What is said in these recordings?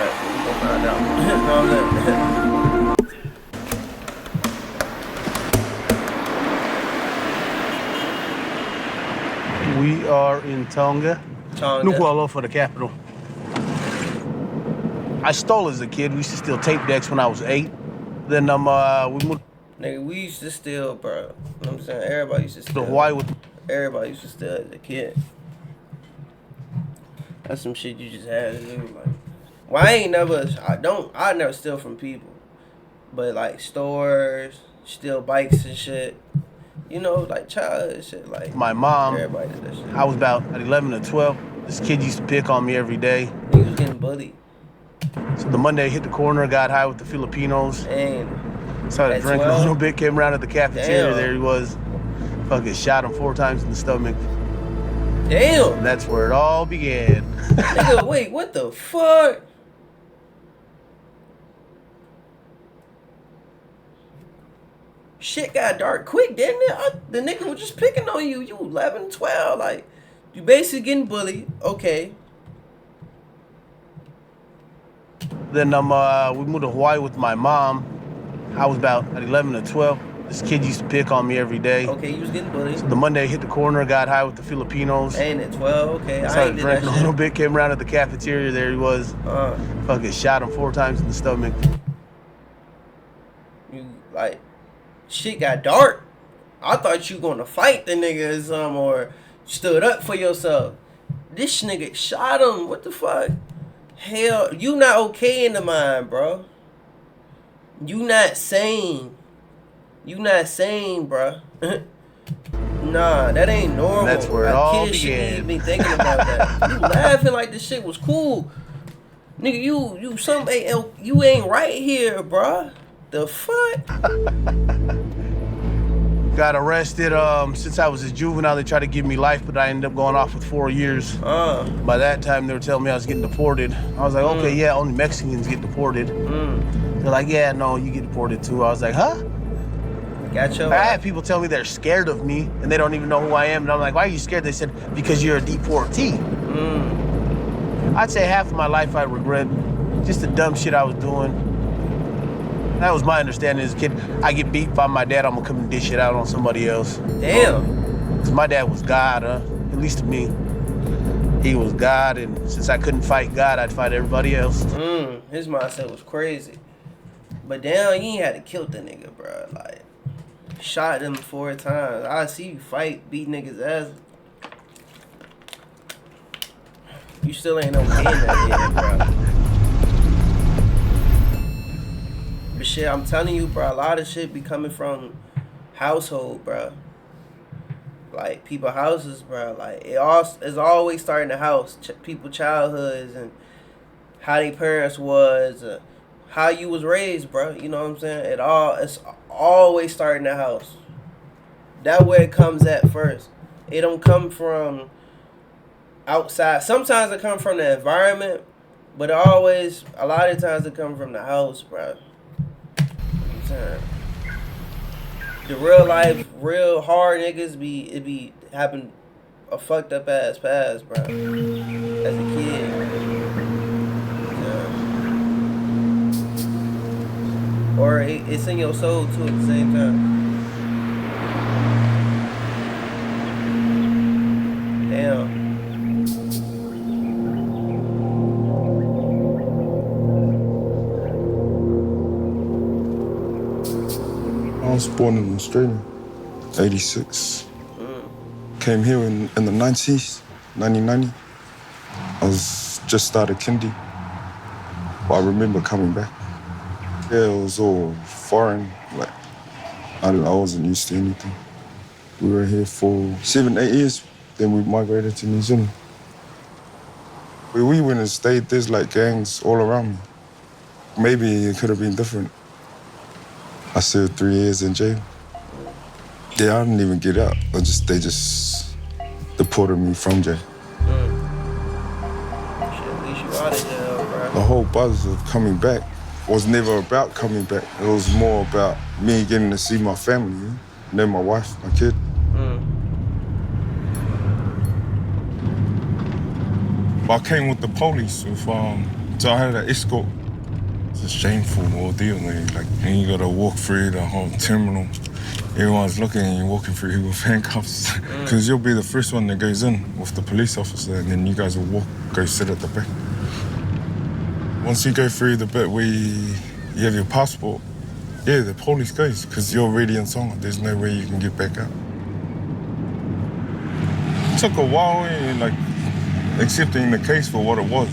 Alright, we gonna find out. You know what I'm saying? We are in Tonga. Tonga. For the capital. I stole as a kid. We used to steal tape decks when I was 8. Then we moved. Nigga, we used to steal, bro. You know what I'm saying? Everybody used to steal. To Hawaii with. Everybody used to steal as a kid. That's some shit you just had to do. Like, well, I never steal from people. But like stores, steal bikes and shit. You know, like childhood shit. Like My mom. Everybody did that shit. I was about 11 or 12. This kid used to pick on me every day. He was getting bullied. So the Monday hit the corner, got high with the Filipinos. And started drinking 12? A little bit, came around at the cafeteria. Damn. There he was. Fucking shot him 4 times in the stomach. Damn. And that's where it all began. Nigga, wait, what the fuck? Shit got dark quick, didn't it? The nigga was just picking on you. You 11, 12. Like, you basically getting bullied. Okay. Then we moved to Hawaii with my mom. I was about 11 or 12. This kid used to pick on me every day. Okay, you was getting bullied. So the Monday hit the corner, got high with the Filipinos. Ain't it 12? Okay, started drinking a little bit, came around at the cafeteria. There he was. Fucking shot him 4 times in the stomach. You like, shit got dark. I thought you gonna fight the nigga or something, or stood up for yourself. This nigga shot him. What the fuck? Hell, you not okay in the mind, bro. You not sane. You not sane, bro. Nah, that ain't normal. That's where it all began. Shouldn't even be thinking about that. You laughing like this shit was cool. Nigga, you ain't right here, bro. The fuck? Got arrested since I was a juvenile. They tried to give me life, but I ended up going off with 4 years. By that time, they were telling me I was getting deported. I was like, okay, yeah, only Mexicans get deported. They're like, yeah, no, you get deported too. I was like, huh? Gotcha. I had people tell me they're scared of me, and they don't even know who I am. And I'm like, why are you scared? They said, because you're a deportee. I'd say half of my life I regret just the dumb shit I was doing. That was my understanding as a kid. I get beat by my dad, I'm gonna come and dish it out on somebody else. Damn. Because my dad was God, at least to me. He was God, and since I couldn't fight God, I'd fight everybody else. His mindset was crazy. But damn, you ain't had to kill the nigga, bro. Like, shot him 4 times. I see you fight, beat niggas' ass. You still ain't okay in that head, bro. But shit, I'm telling you, bro, a lot of shit be coming from household, bro. Like, people houses, bro. Like, it's always starting the house. People childhoods and how their parents was, how you was raised, bro. You know what I'm saying? It's always starting the house. That where it comes at first. It don't come from outside. Sometimes it come from the environment, but a lot of times it come from the house, bro. You know what I'm saying? The real life, real hard niggas be having a fucked up ass past, bro. As a kid. Yeah. Or it's in your soul too at the same time. Damn. I was born in Australia, 86. Came here in the 90s, 1990. I was just started kindy, but I remember coming back. Yeah, it was all foreign, like, I wasn't used to anything. We were here for 7, 8 years, then we migrated to New Zealand. Where we went and stayed, there's like gangs all around me. Maybe it could have been different. I served 3 years in jail. Yeah, I didn't even get out. They just deported me from jail. Shit, at least you out of jail, bro. The whole buzz of coming back was never about coming back. It was more about me getting to see my family, and then my wife, my kid. I came with the police with So I had an escort. It's a shameful ordeal, man. Like, and you gotta walk through the whole terminal. Everyone's looking and you're walking through here with handcuffs. Because you'll be the first one that goes in with the police officer, and then you guys will go sit at the back. Once you go through the bit where you have your passport, yeah, the police goes, because you're already in Tonga. There's no way you can get back out. It took a while, like, accepting the case for what it was.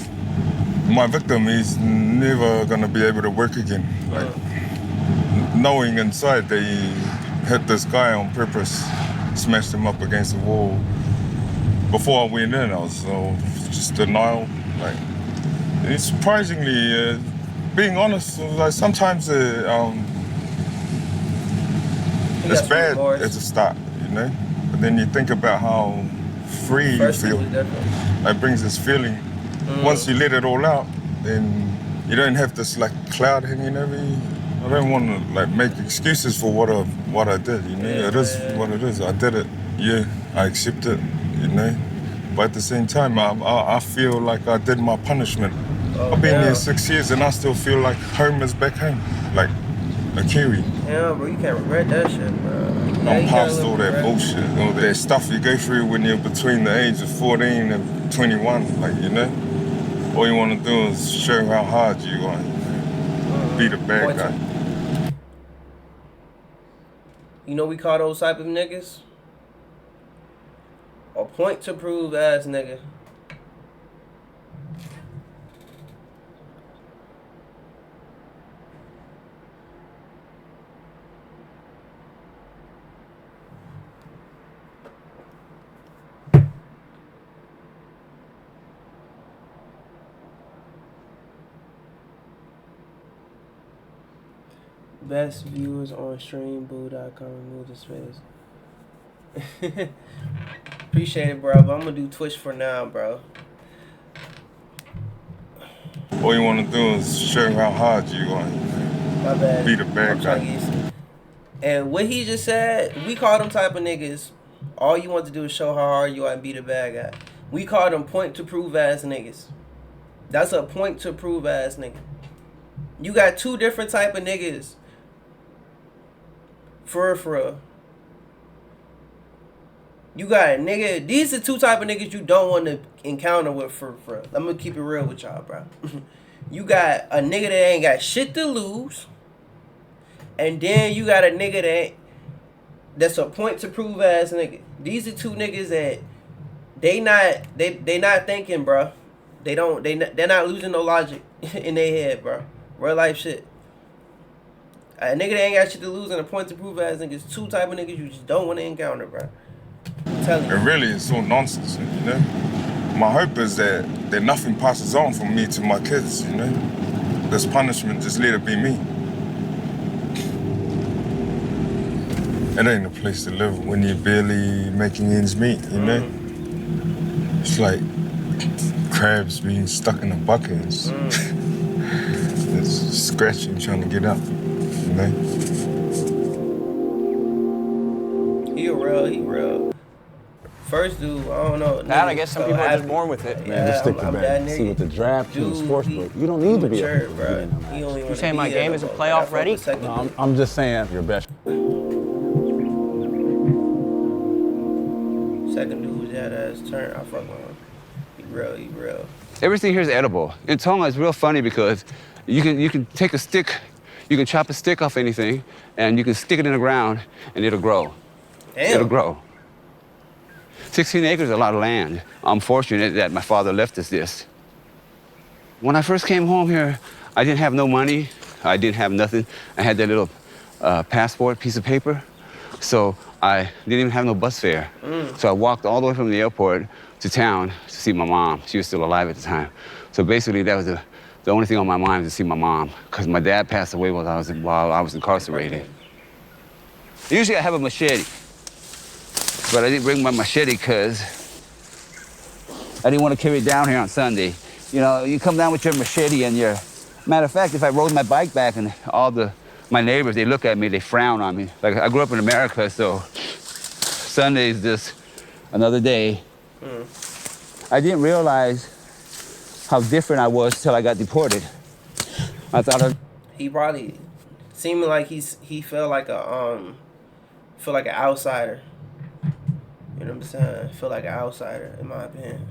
My victim is never gonna be able to work again. Like, knowing inside they hit this guy on purpose, smashed him up against the wall. Before I went in, I was just denial. Like, it's surprisingly, being honest, like sometimes it's bad at the start, you know? But then you think about how free you feel. It brings this feeling. Once you let it all out, then you don't have this like cloud hanging over you. I don't want to like make excuses for what I did, you know? It is what it is. I did it, yeah, I accept it, you know? But at the same time, I feel like I did my punishment. I've been here 6 years and I still feel like home is back home, like a Kiwi. Yeah, bro, you can't regret that shit, bro. I'm past all that bullshit, all that stuff you go through when you're between the age of 14 and 21, like, you know? All you want to do is show how hard you are, be the bad guy. You know we call those type of niggas? A point to prove ass nigga. Best viewers on streamboo.com. Remove the space. Appreciate it, bro. But I'm gonna do Twitch for now, bro. All you want to do is show how hard you are. My bad. Be the bad guy. And what he just said, we call them type of niggas. All you want to do is show how hard you are and be the bad guy. We call them point to prove ass niggas. That's a point to prove ass nigga. You got two different type of niggas. For real. You got a nigga. These are two type of niggas you don't want to encounter with for real. I'm gonna keep it real with y'all, bro. You got a nigga that ain't got shit to lose. And then you got a nigga that's a point to prove ass nigga. These are two niggas that they not thinking, bro. They're not losing no logic in their head, bro. Real life shit. A nigga that ain't got shit to lose and a point to prove ass niggas. Two type of niggas you just don't want to encounter, bro. I'm telling you. It really is all nonsense, you know? My hope is that nothing passes on from me to my kids, you know? This punishment, just let it be me. It ain't a place to live when you're barely making ends meet, you know? It's like crabs being stuck in a bucket. It's scratching, trying to get out, you know? He real. First dude, I don't know. That, I guess some people are just born with it. Man, just stick to that. See, with the draft and the sports book, you don't need to be a bro. You saying my game isn't playoff ready? No, I'm just saying your best. Second dude had his turn. I fuck with him. He real. Everything here is edible. In Tonga, it's real funny because you can take a stick, you can chop a stick off anything, and you can stick it in the ground, and it'll grow. Damn. It'll grow. 16 acres is a lot of land. I'm fortunate that my father left us this. When I first came home here, I didn't have no money. I didn't have nothing. I had that little passport piece of paper. So I didn't even have no bus fare. So I walked all the way from the airport to town to see my mom. She was still alive at the time. So basically that was the only thing on my mind was to see my mom, because my dad passed away while I was incarcerated. Usually I have a machete, but I didn't bring my machete because I didn't want to carry it down here on Sunday. You know, you come down with your machete and matter of fact, if I rode my bike back and my neighbors, they look at me, they frown on me. Like, I grew up in America, so Sunday's just another day. I didn't realize how different I was till I got deported. I thought he probably seemed like he felt like an outsider. You know what I'm saying? Feel like an outsider, in my opinion.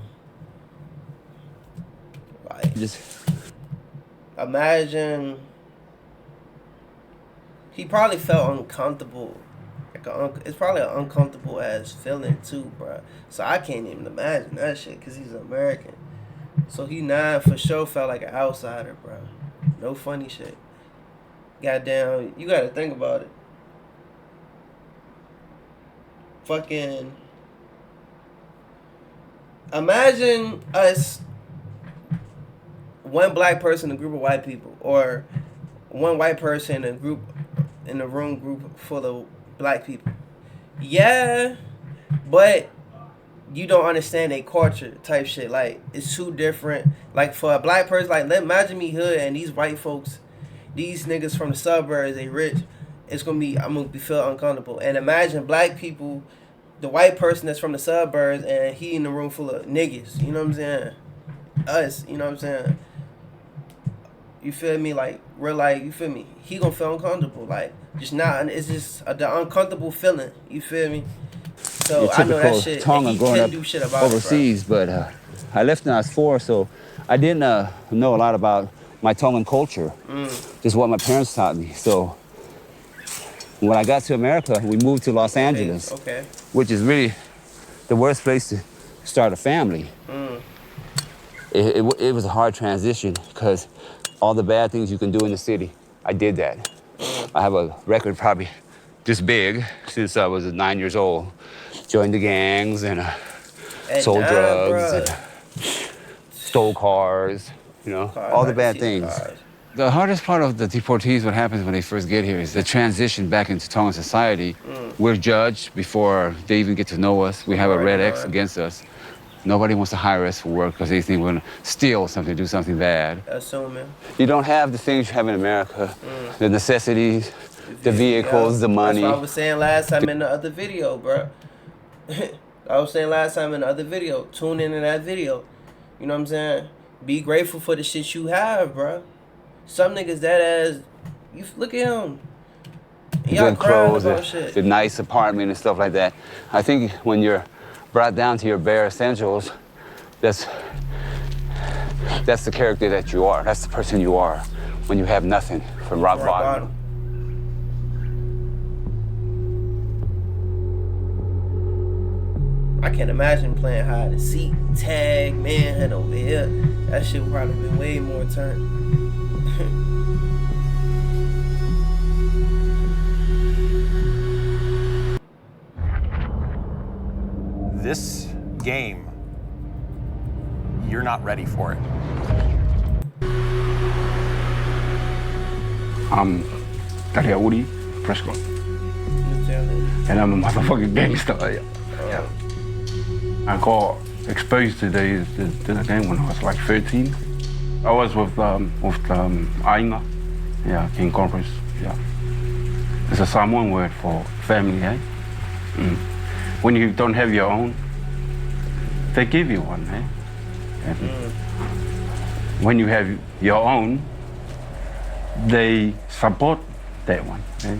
Like, just imagine he probably felt uncomfortable. It's probably an uncomfortable ass feeling too, bro. So I can't even imagine that shit because he's American. So he for sure felt like an outsider, bro. No funny shit. Goddamn, you gotta think about it. Fucking imagine us, one black person, a group of white people, or one white person, a group in a room group full of black people. Yeah, but you don't understand their culture type shit. Like, it's too different. Like, for a black person, like, imagine me hood and these white folks, these niggas from the suburbs, they rich. I'm gonna feel uncomfortable. And imagine black people, the white person that's from the suburbs, and he in the room full of niggas. You know what I'm saying? Us. You know what I'm saying? You feel me? Like, real life. You feel me? He gonna feel uncomfortable. Like, just not. It's just the uncomfortable feeling. You feel me? So I know that shit. Tonga growing up do shit about overseas, but I left when I was 4, so I didn't know a lot about my Tongan culture. Just what my parents taught me. So when I got to America, we moved to Los Angeles, which is really the worst place to start a family. It was a hard transition because all the bad things you can do in the city, I did that. I have a record probably this big since I was 9 years old. Joined the gangs and sold drugs, and stole cars, you know, all the bad things. The hardest part of the deportees, what happens when they first get here, is the transition back into Tongan society. We're judged before they even get to know us. We have a red X against us. Nobody wants to hire us for work because they think we're gonna steal something, do something bad. Assuming. You don't have the things you have in America, the necessities, the vehicles, the money. That's what I was saying last time in the other video, bro. Tune into that video. You know what I'm saying? Be grateful for the shit you have, bro. Some niggas that ass, you look at him. Y'all good clothes, about shit. the nice apartment and stuff like that. I think when you're brought down to your bare essentials, that's the character that you are. That's the person you are when you have nothing from rock bottom. I can't imagine playing hide and seek, tag, manhunt over here. That shit would probably be way more turn. This game, you're not ready for it. I'm Tariauri Prescott. And I'm a motherfucking gangster. Yeah. I got exposed to the game when I was like 13. I was with Ainga, King Conference, It's a Samoan word for family, eh? When you don't have your own, they give you one, eh? When you have your own, they support that one, eh?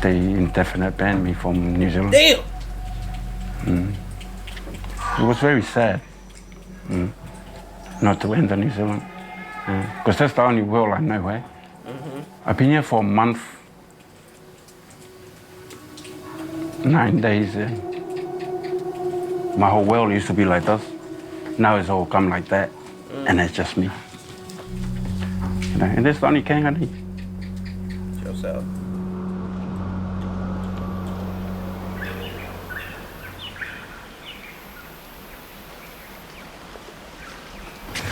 They indefinite banned me from New Zealand. Damn! It was very sad not to enter New Zealand, because that's the only world I know, eh? I've been here for a month, 9 days. My whole world used to be like this. Now it's all come like that, and it's just me. You know, and that's the only king I need. Yourself.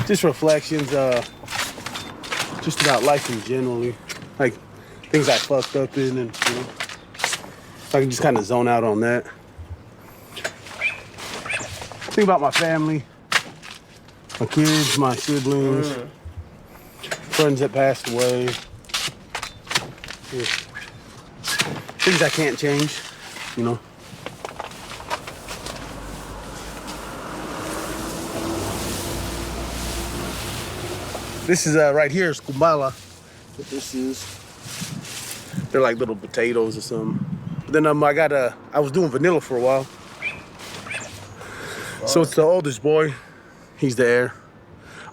Just reflections, just about life in general, like things I fucked up in, and you know, so I can just kind of zone out on that. Think about my family, my kids, my siblings, friends that passed away. Yeah. Things I can't change, you know. This is right here, Skumbala. What this is. They're like little potatoes or something. But then I was doing vanilla for a while. So it's the oldest boy. He's the heir.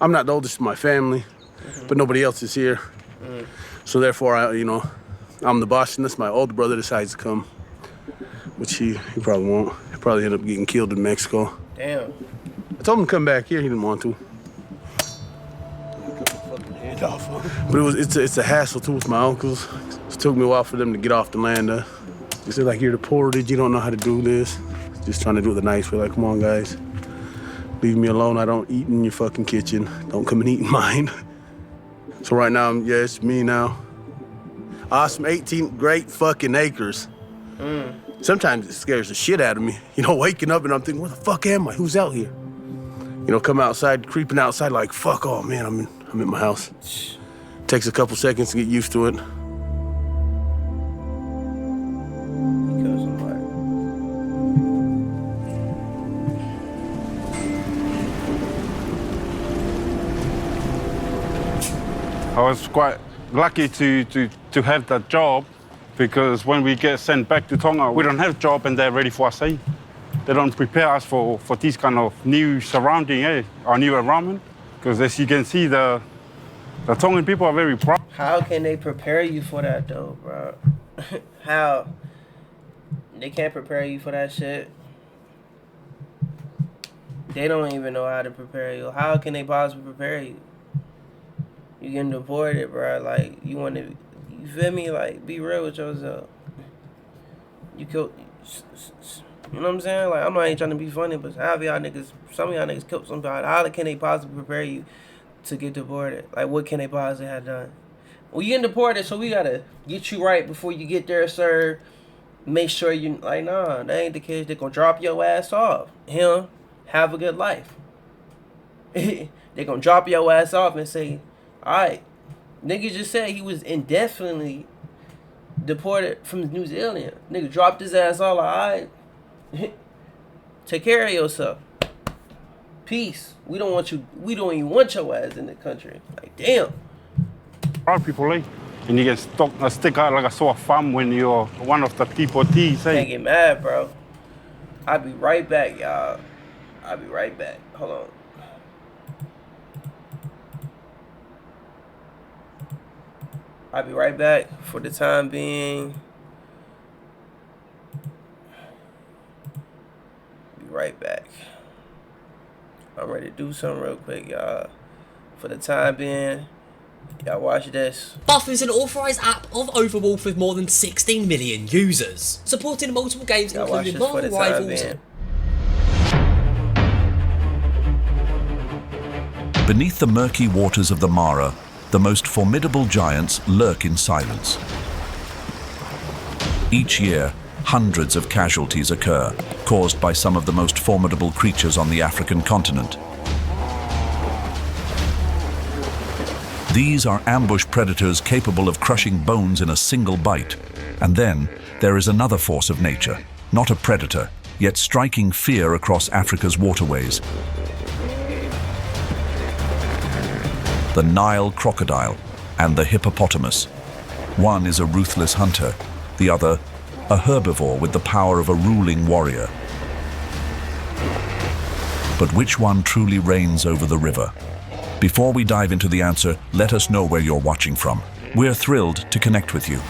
I'm not the oldest in my family, but nobody else is here. So therefore, I'm the boss, unless my older brother decides to come, which he probably won't. He'll probably end up getting killed in Mexico. Damn. I told him to come back here. He didn't want to. But it's a hassle too with my uncles. It took me a while for them to get off the land. They said, like, you're deported, you don't know how to do this. Just trying to do it the nice way, like, come on, guys. Leave me alone. I don't eat in your fucking kitchen. Don't come and eat in mine. So right now, it's me now. Awesome, 18 great fucking acres. Sometimes it scares the shit out of me. Waking up and I'm thinking, where the fuck am I? Who's out here? Come outside, creeping outside like, fuck, oh man, I'm in my house. Takes a couple seconds to get used to it. I was quite lucky to have that job, because when we get sent back to Tonga, we don't have a job and they're ready for us. They don't prepare us for this kind of new surrounding, our new environment. Because as you can see, the Tongan people are very proud. How can they prepare you for that though, bro? How? They can't prepare you for that shit. They don't even know how to prepare you. How can they possibly prepare you? You getting deported, bro. Like, you feel me? Like, be real with yourself. You know what I'm saying? Like, I'm not even trying to be funny, but some of y'all niggas killed somebody. How can they possibly prepare you to get deported? Like, what can they possibly have done? Well, you getting deported, so we gotta get you right before you get there, sir. Make sure you, like, nah, that ain't the case. They gonna drop your ass off. Have a good life. They gonna drop your ass off and say, alright, nigga just said he was indefinitely deported from New Zealand. Nigga dropped his ass all, alright. Take care of yourself. Peace. We don't even want your ass in the country. Like, damn. Proud people, and you get stick out like a sore thumb when you're one of the deportees. Can't get mad, bro. I'll be right back, y'all. I'll be right back. Hold on. I'll be right back. For the time being, be right back. I'm ready to do something real quick, y'all. For the time being, y'all watch this. Buff is an authorised app of Overwolf with more than 16 million users, supporting multiple games including Marvel Rivals. Beneath the murky waters of the Mara, the most formidable giants lurk in silence. Each year, hundreds of casualties occur, caused by some of the most formidable creatures on the African continent. These are ambush predators capable of crushing bones in a single bite. And then, there is another force of nature, not a predator, yet striking fear across Africa's waterways. The Nile crocodile and the hippopotamus. One is a ruthless hunter, the other a herbivore with the power of a ruling warrior. But which one truly reigns over the river? Before we dive into the answer, let us know where you're watching from. We're thrilled to connect with you.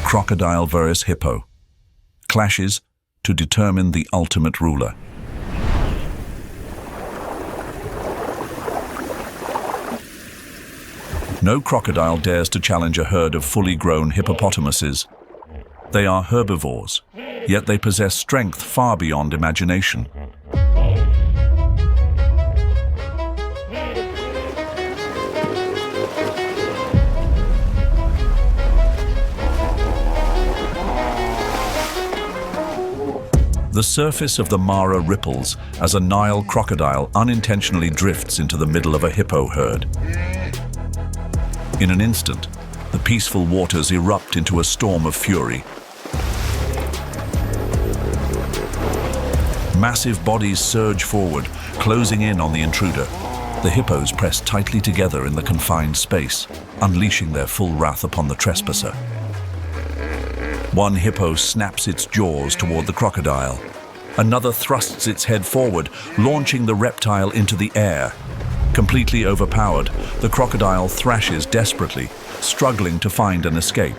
Crocodile versus hippo. Clashes to determine the ultimate ruler. No crocodile dares to challenge a herd of fully grown hippopotamuses. They are herbivores, yet they possess strength far beyond imagination. The surface of the Mara ripples as a Nile crocodile unintentionally drifts into the middle of a hippo herd. In an instant, the peaceful waters erupt into a storm of fury. Massive bodies surge forward, closing in on the intruder. The hippos press tightly together in the confined space, unleashing their full wrath upon the trespasser. One hippo snaps its jaws toward the crocodile. Another thrusts its head forward, launching the reptile into the air. Completely overpowered, the crocodile thrashes desperately, struggling to find an escape.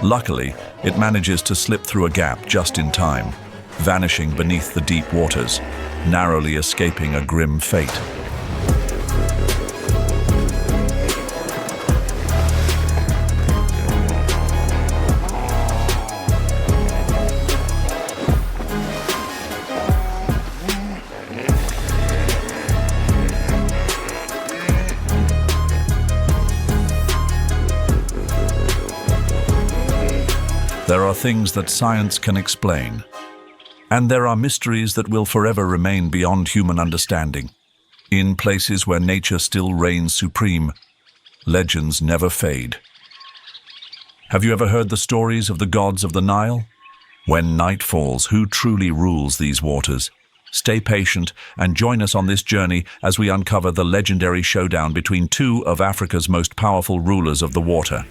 Luckily, it manages to slip through a gap just in time, vanishing beneath the deep waters, narrowly escaping a grim fate. There are things that science can explain, and there are mysteries that will forever remain beyond human understanding. In places where nature still reigns supreme, legends never fade. Have you ever heard the stories of the gods of the Nile? When night falls, who truly rules these waters? Stay patient and join us on this journey as we uncover the legendary showdown between two of Africa's most powerful rulers of the water.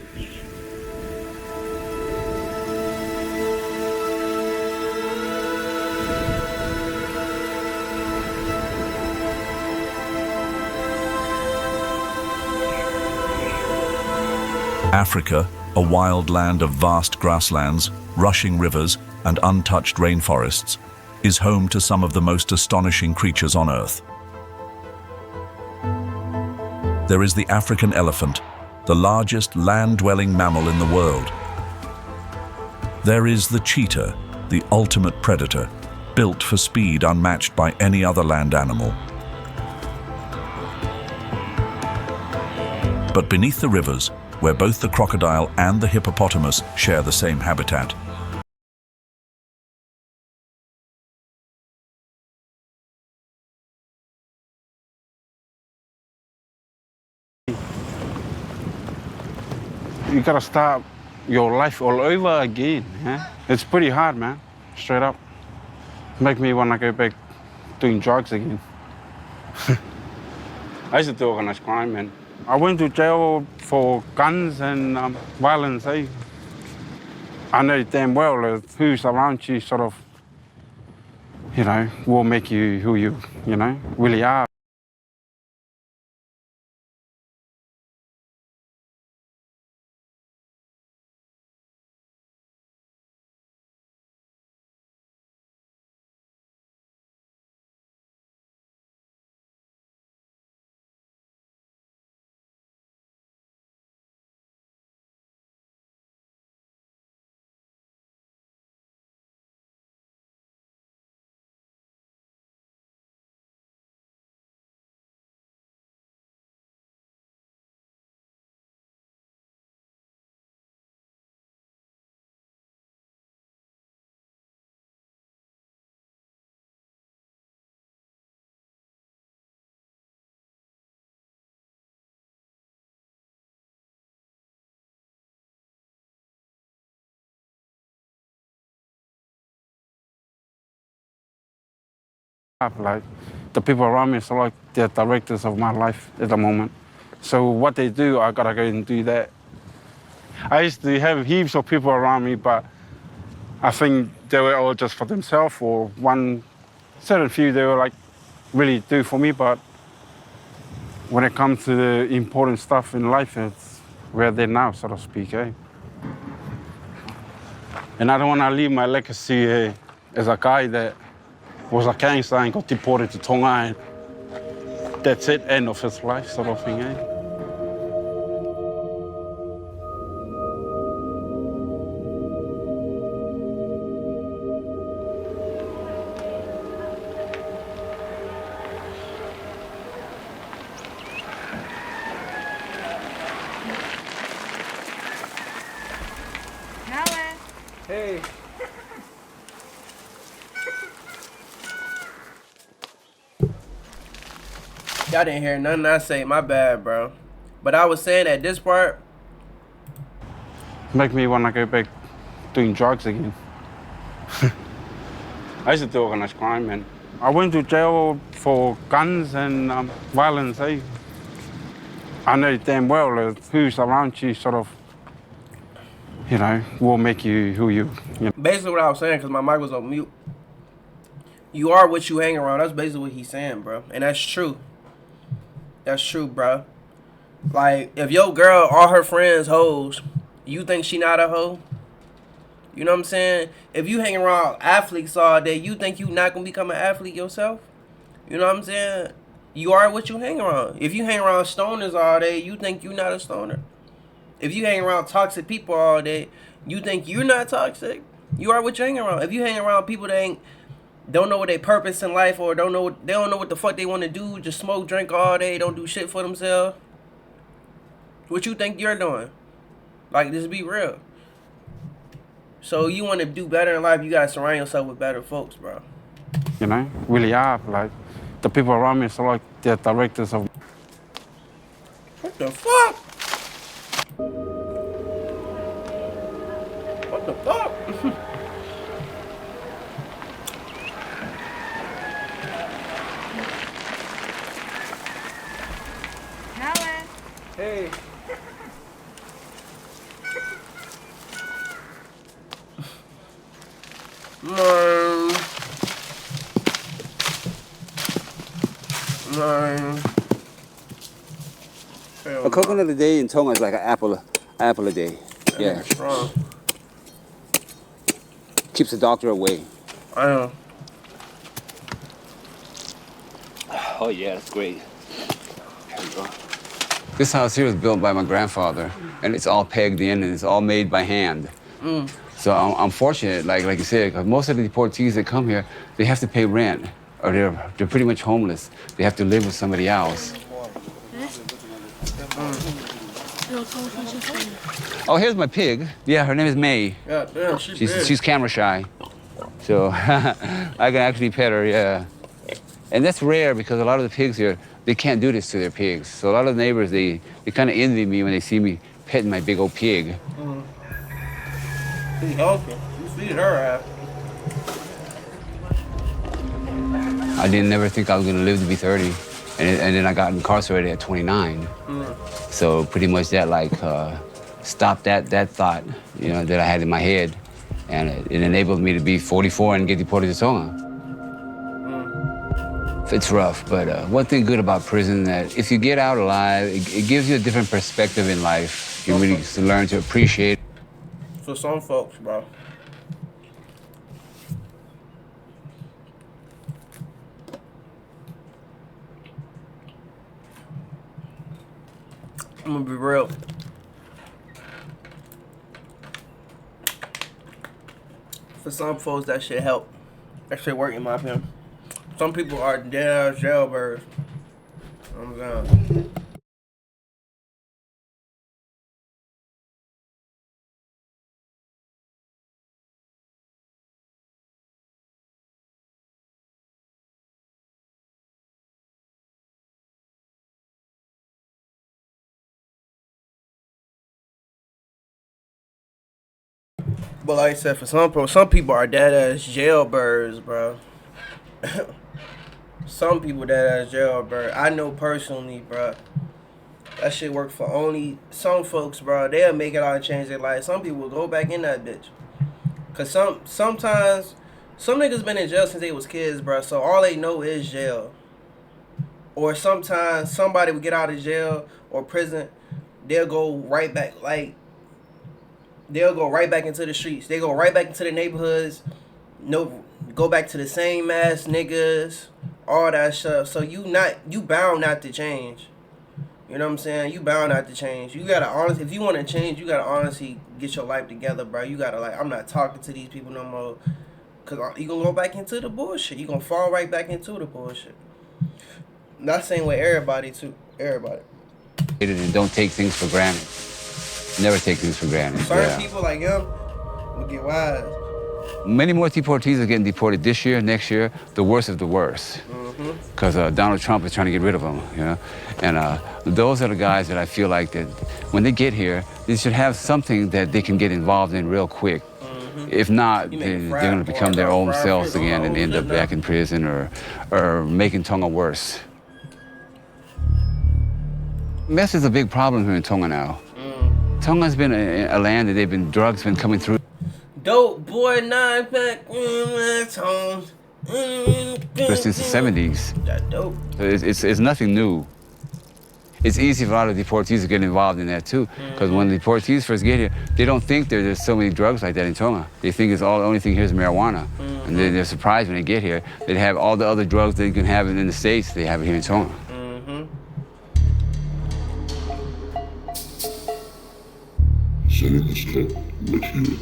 Africa, a wild land of vast grasslands, rushing rivers, and untouched rainforests, is home to some of the most astonishing creatures on Earth. There is the African elephant, the largest land-dwelling mammal in the world. There is the cheetah, the ultimate predator, built for speed unmatched by any other land animal. But beneath the rivers, where both the crocodile and the hippopotamus share the same habitat, you gotta start your life all over again. Yeah? It's pretty hard, man. Straight up. Make me want to go back doing drugs again. I used to do organized crime, man. I went to jail for guns and violence. Eh? I know damn well that who's around you sort of, will make you who you, really are. Like the people around me are like the directors of my life at the moment. So what they do, I gotta go and do that. I used to have heaps of people around me, but I think they were all just for themselves, or one certain few they were like really do for me. But when it comes to the important stuff in life, it's where they're now, so to speak. Eh? And I don't want to leave my legacy as a guy that was a gangster and got deported to Tonga, and that's it, end of his life, sort of thing, eh? Hey. Y'all didn't hear nothing I say. My bad, bro. But I was saying at this part. Make me want to go back doing drugs again. I used to do organized crime, man. I went to jail for guns and violence, eh? I know damn well that who's around you sort of, you know, will make you who you know. Basically what I was saying, because my mic was on mute. You are what you hang around. That's basically what he's saying, bro. And that's true. That's true, bro. Like, if your girl, all her friends hoes, you think she not a hoe? You know what I'm saying? If you hang around athletes all day, you think you not going to become an athlete yourself? You know what I'm saying? You are what you hang around. If you hang around stoners all day, you think you not a stoner. If you hang around toxic people all day, you think you're not toxic. You are what you hang around. If you hang around people that don't know what their purpose in life or they don't know what the fuck they want to do, just smoke, drink all day, don't do shit for themselves, what you think you're doing? Like, just be real. So you want to do better in life, you gotta surround yourself with better folks, bro. You know, really are. Like, the people around me are like they're directors of. What the fuck? What the fuck? Hey. A coconut a day in Tonga is like an apple a day. Yeah. Strong. Keeps the doctor away. I know. Oh yeah, that's great. There we go. This house here was built by my grandfather, and it's all pegged in, and it's all made by hand. So I'm fortunate, like you said, because most of the deportees that come here, they have to pay rent, or they're pretty much homeless. They have to live with somebody else. Oh, here's my pig. Yeah, her name is May. Yeah, damn, she's camera shy, so I can actually pet her. Yeah, and that's rare because a lot of the pigs here, they can't do this to their pigs. So a lot of the neighbors, they kind of envy me when they see me petting my big old pig. She's healthy. You feed her ass. I didn't never think I was gonna live to be 30, and then I got incarcerated at 29. So pretty much that stopped that thought, you know, that I had in my head, and it enabled me to be 44 and get deported to Tonga. It's rough, but one thing good about prison that if you get out alive, it gives you a different perspective in life. You really learn to appreciate. For some folks, bro. I'm gonna be real. For some folks, that shit help. That shit work in my opinion. Some people are dead jailbirds. I'm down. But like I said, for some people are dead ass jailbirds, bro. Some people dead ass jailbird. I know personally, bro. That shit work for only some folks, bro. They'll make it out and change their life. Some people will go back in that bitch. Cause sometimes some niggas been in jail since they was kids, bro. So all they know is jail. Or sometimes somebody will get out of jail or prison, they'll go right back, they'll go right back into the streets. They go right back into the neighborhoods. No, go back to the same ass niggas, all that stuff. So you bound not to change. You know what I'm saying? You bound not to change. You gotta honestly, if you want to change, you gotta honestly get your life together, bro. You gotta I'm not talking to these people no more, cause you gonna go back into the bullshit. You gonna fall right back into the bullshit. Not saying with everybody too. Everybody. And don't take things for granted. Never take things for granted. Certain people like him will get wise. Many more deportees are getting deported this year, next year, the worst of the worst. Because Donald Trump is trying to get rid of them, you know? And those are the guys that I feel like that when they get here, they should have something that they can get involved in real quick. If not, they're going to become their own selves again and end up back in prison or making Tonga worse. Meth is a big problem here in Tonga now. Tonga's been a land that drugs been coming through. Dope boy 9-pack, Since the 70s. That dope. It's nothing new. It's easy for a lot of deportees to get involved in that too, because when the deportees first get here, they don't think there's so many drugs like that in Tonga. They think the only thing here is marijuana. And they're surprised when they get here. They have all the other drugs that you can have in the States, they have it here in Tonga. Someone has come right here.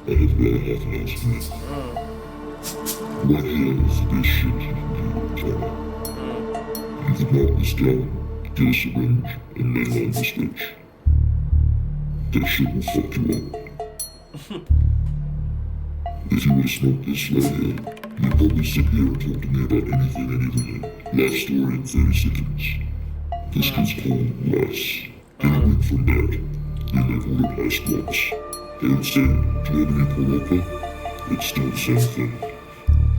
I have about half an ounce of it. Right here is the best shit you can do in Tonga. You can knock this down, get a syringe, and mainline this bitch. That shit will fuck you up. If you were to smoke this right here, you'd probably sit here and talk to me about anything and everything. Life story in 30 seconds. This kid's called Russ. Get a week from that. Then they ordered ice blocks. They would say, do you have any Poroka? It's still the same thing.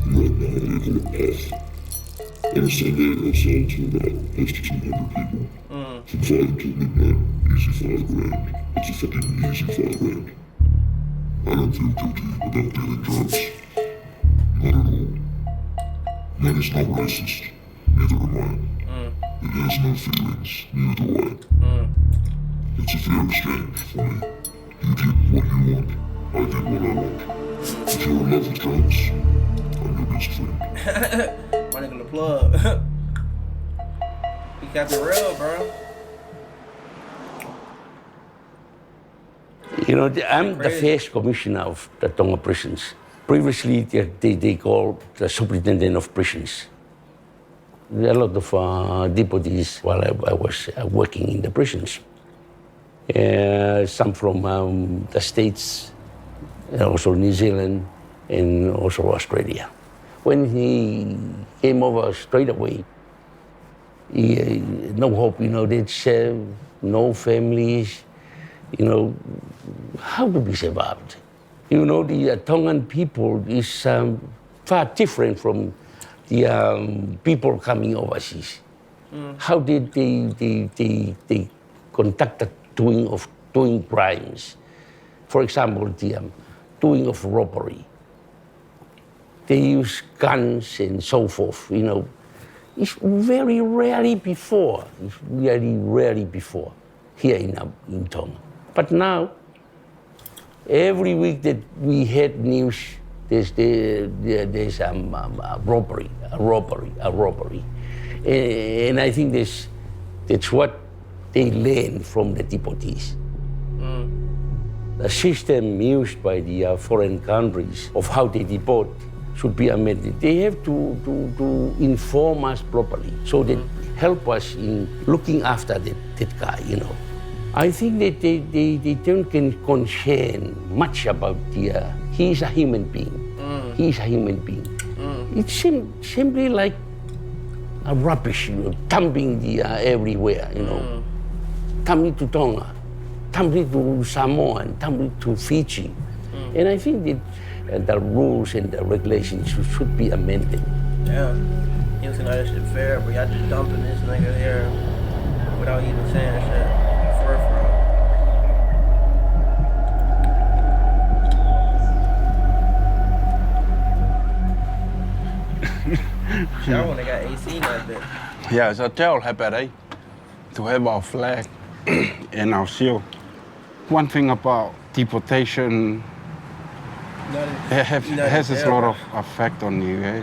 Right now, they call it off. On a Sunday, I'll sell to about close to 200 people. From 5 until midnight, easy $5 grand. It's a fucking easy $5 grand. I don't feel guilty about dealing drugs. Not at all. Man is not racist. Neither am I. It has no feelings. Neither do I. It's a fair exchange for me. You did what you want. I did what I want. If you're in love with drugs, I'm your best friend. My nigga the plug. He kept it real, bro. You know, I'm the first commissioner of the Tonga prisons. Previously, they called the superintendent of prisons. There are a lot of deportees while I was working in the prisons. Some from the States, also New Zealand, and also Australia. When he came over straight away, no hope, you know, there's no families, you know, how do we survive? You know, the Tongan people is far different from the people coming overseas. How did they conduct the doing crimes? For example, the doing of robbery. They use guns and so forth, you know. It's very rarely before. It's really rarely before here in Tonga. But now, every week that we had news, there's a robbery. And I think that's what they learn from the deportees. The system used by the foreign countries of how they deport should be amended. They have to inform us properly, so they help us in looking after that guy, you know. I think that they don't concern much about he's a human being. He's a human being. It's simply like a rubbish, you know, dumping everywhere, you know. Dumping to Tonga, dumping to Samoa, and dumping to Fiji. And I think that the rules and the regulations should be amended. Yeah, you don't see that shit fair, but y'all just dumping this nigga here without even saying shit. For real. Y'all wanna got AC in that bit. Yeah, it's a tell happy to have our flag and our shield. One thing about deportation, it has a lot of effect on you, eh?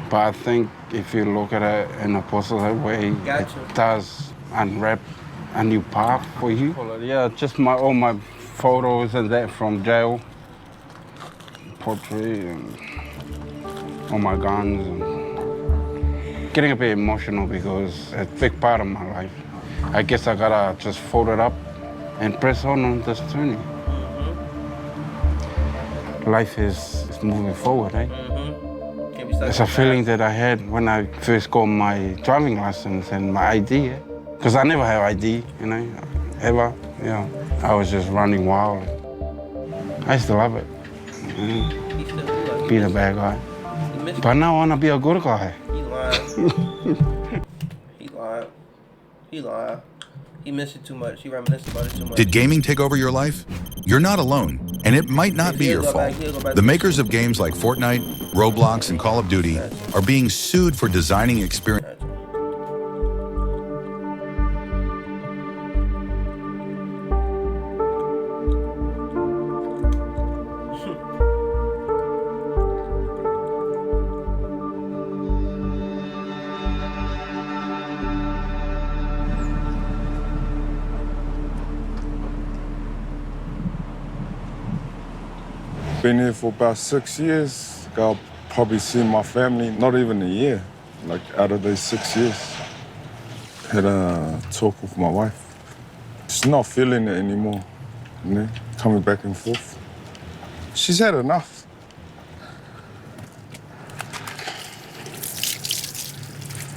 But I think if you look at it in a positive way, it does unwrap a new path for you. Yeah, just all my photos and that from jail, portrait, and all my guns. And getting a bit emotional because it's a big part of my life. I guess I gotta just fold it up and press on this journey. life is moving forward, eh? Can't be stuck It's in a the feeling past. that I had when I first got my driving license and my ID, because I never had ID, you know, ever. You know, I was just running wild. I used to love it. He still do like Being a bad guy. But now I want to be a good guy. He lying. He lying. He lying. He missed it too much. He reminisced about it too much. Did gaming take over your life? You're not alone, and it might not be your fault. The makers of games like Fortnite, Roblox, and Call of Duty are being sued for designing experience. Been here for about 6 years. I've probably seen my family, not even a year, like out of those 6 years. Had a talk with my wife. She's not feeling it anymore, you know, coming back and forth. She's had enough.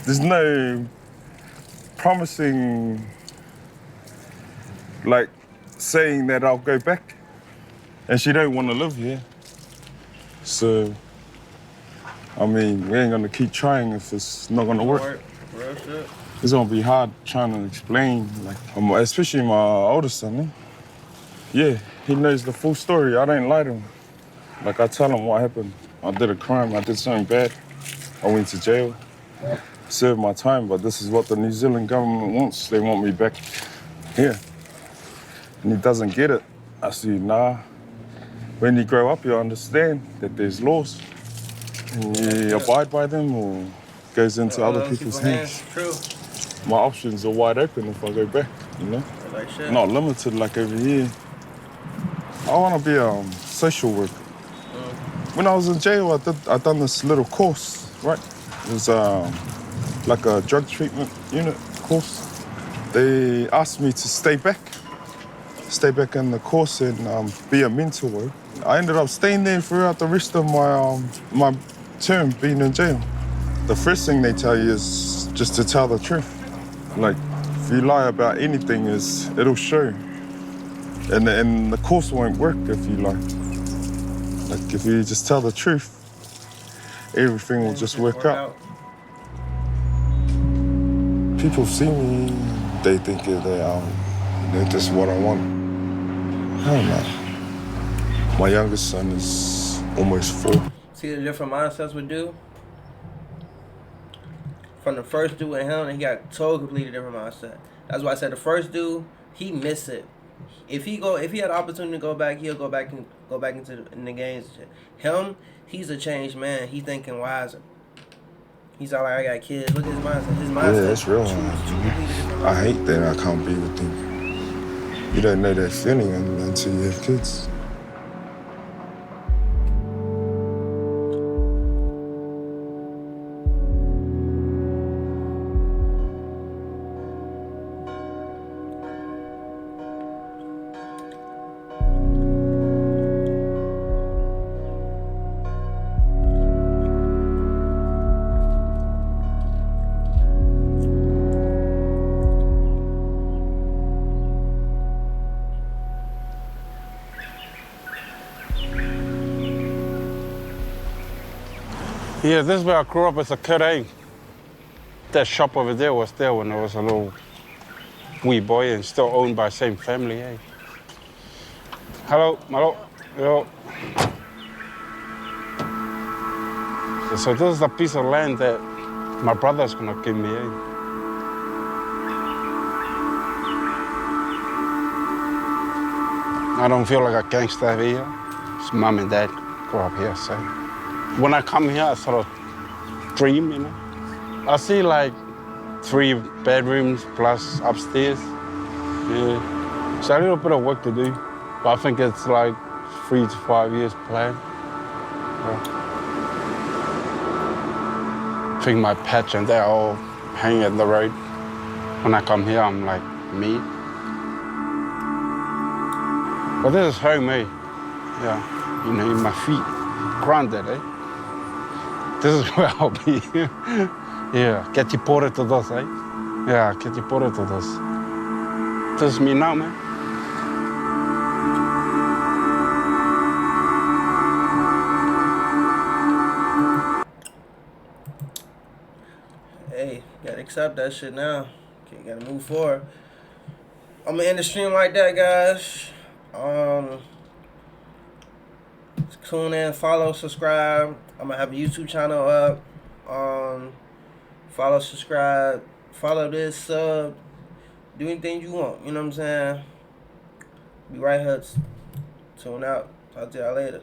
There's no promising, like, saying that I'll go back. And she don't want to live here. So, I mean, we ain't gonna keep trying if it's not gonna work. Real shit. It's gonna be hard trying to explain, like, especially my oldest son, eh? Yeah, he knows the full story. I don't lie to him. Like, I tell him what happened. I did a crime, I did something bad. I went to jail, served my time, but this is what the New Zealand government wants. They want me back here. And he doesn't get it. I say, nah. When you grow up, you understand that there's laws. And you abide by them or goes into other people's hands. True. My options are wide open if I go back, you know? Like shit. Not limited like over here. I want to be a social worker. When I was in jail, I done this little course, right? It was like a drug treatment unit course. They asked me to stay back in the course and be a mentor. I ended up staying there throughout the rest of my term being in jail. The first thing they tell you is just to tell the truth. Like, if you lie about anything, it'll show. And the course won't work if you lie. Like, if you just tell the truth, everything will just work out. People see me, they think that this is what I want. I don't know. My youngest son is almost 4. See the different mindsets we do? From the first dude and him, he got a total completely different mindset. That's why I said the first dude, he missed it. If he had the opportunity to go back, he'll go back into the games and shit. Him, he's a changed man. He thinking wiser. He's all like, I got kids. Look at his mindset. His mindset. Yeah, that's real. I hate that I can't be with them. You don't know that feeling until you have kids. Yeah, this is where I grew up as a kid, eh? That shop over there was there when I was a little wee boy and still owned by the same family, eh? Hello, hello, hello. So this is a piece of land that my brother's gonna give me, eh? I don't feel like a gangster here. It's mom and dad grew up here, so. When I come here, I sort of dream, you know. I see like 3 bedrooms plus upstairs. Yeah. It's a little bit of work to do, but I think it's like 3 to 5 years plan. Yeah. I think my patch and they're all hanging at the road. When I come here, I'm like, me. But this is home, eh? Yeah. you know, in my feet. Grounded, eh? This is where I'll be. Yeah, que te pore todos, eh? Yeah, que te pore todos. This is me now, man. Hey, gotta accept that shit now. Okay, gotta move forward. I'm gonna end the stream like that, guys. Tune in, follow, subscribe. I'm gonna have a YouTube channel up. Follow, subscribe, follow this, sub, do anything you want. You know what I'm saying? Be right here. Tune out. Talk to y'all later.